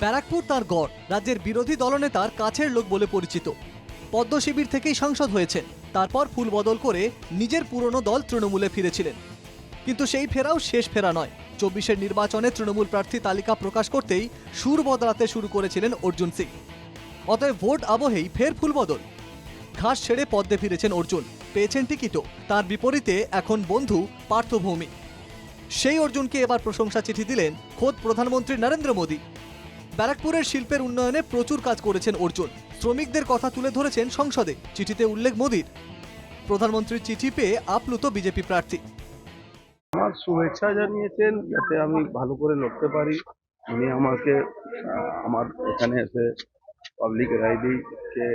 ব্যারাকপুর তার গড়, রাজ্যের বিরোধী দলনেতার কাছের লোক বলে পরিচিত। পদ্ম শিবির থেকেই সাংসদ হয়েছেন, তারপর ফুল বদল করে নিজের পুরনো দল তৃণমূলে ফিরেছিলেন। কিন্তু সেই ফেরাও শেষ ফেরা নয়। 24-এর নির্বাচনে তৃণমূল প্রার্থী তালিকা প্রকাশ করতেই সুর বদলাতে শুরু করেছিলেন অর্জুন সিং। অতএব ভোট আবহেই ফের ফুল বদল। ঘাস ছেড়ে পদ্মে ফিরেছেন অর্জুন, পেয়েছেন টিকিটও। তার বিপরীতে এখন বন্ধু পার্থ ভৌমিক। সেই অর্জুনকে এবার প্রশংসা চিঠি দিলেন খোদ প্রধানমন্ত্রী নরেন্দ্র মোদী। ব্যারাকপুরের শিল্পের উন্নয়নে প্রচুর কাজ করেছেন অর্জুন। শ্রমিকদের কথা তুলে ধরেছেন সংসদে, চিঠিতে উল্লেখ মোদীর। প্রধানমন্ত্রীর চিঠি পেয়ে আপ্লুত বিজেপি প্রার্থী। আমার শুভেচ্ছা জানিয়েছেন যাতে আমি ভালো করে লড়তে পারি। উনি আমাকে আমার এখানে এসে পাবলিক রাইডিংকে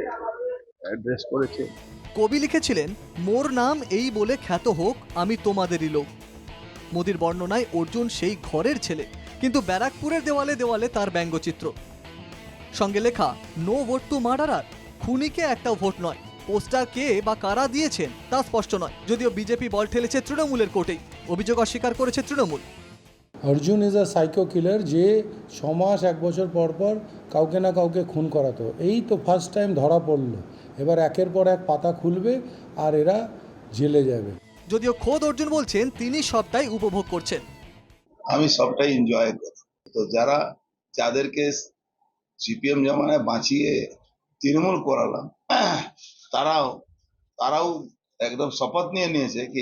অ্যাড্রেস করেছে। কবি লিখেছিলেন, মোর নাম এই বলে খ্যাত হোক আমি তোমাদেরই লোক। মোদীর বর্ণনায় অর্জুন সেই ঘরের ছেলে, কিন্তু ব্যারাকপুরের দেওয়ালে দেওয়ালে তার ব্যঙ্গচিত্র। সঙ্গে লেখা, নো ভোট টু মার্ডারার। খুনিকে একটাও ভোট নয়। পোস্টার কে বা কারা দিয়েছেন তা স্পষ্ট নয়, যদিও বিজেপি বল ঠেলেছে তৃণমূলের কোর্টেই। অভিযোগ অস্বীকার করেছে Trinamool. Arjun is a psycho কিলার, যে 6 মাস 1 বছর পর পর কাউকে না কাউকে খুন করাতো। এই তো ফার্স্ট টাইম ধরা পড়লো। এবার একের পর এক পাতা খুলবে আর এরা জেলে যাবে। যদিও খোদ অর্জুন বলছেন তিনি সবটাই উপভোগ করছেন। আমি সবটাই এনজয় করি। তো যাদেরকে সিপিএম জামানায় বাঁচিয়ে তৃণমূল করালাম, তারাও একদম শপথ নিয়ে নিয়েছে কি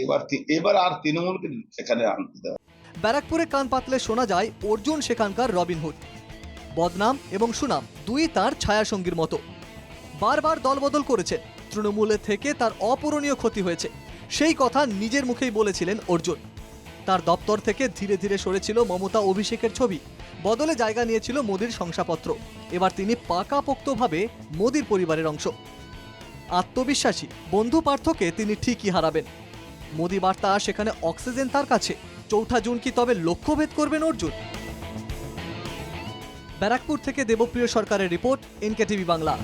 এবার আর তৃণমূলকে এখানে আনতে দেওয়া। ব্যারাকপুরে কান পাতলে শোনা যায় অর্জুন সেখানকার রবিনহুড। বদনাম এবং সুনাম দুই তার ছায়াসঙ্গীর মতো। বারবার দলবদল করেছেন, তৃণমূলের থেকে তার অপূরণীয় ক্ষতি হয়েছে। সেই কথা নিজের মুখেই বলেছিলেন অর্জুন। তার দপ্তর থেকে ধীরে ধীরে সরেছিল মমতা অভিষেকের ছবি, বদলে জায়গা নিয়েছিল মোদীর শংসাপত্র। এবার তিনি পাকাপোক্তভাবে মোদীর পরিবারের অংশ। আত্মবিশ্বাসী, বন্ধু পার্থকে তিনি ঠিকই হারাবেন। মোদী বার্তা সেখানে অক্সিজেন তার কাছে। 4 জুন কি তবে লক্ষ্যভেদ করবেন অর্জুন? ব্যারাকপুর থেকে দেবপ্রিয় সরকারের রিপোর্ট, এনকেটিভি বাংলা।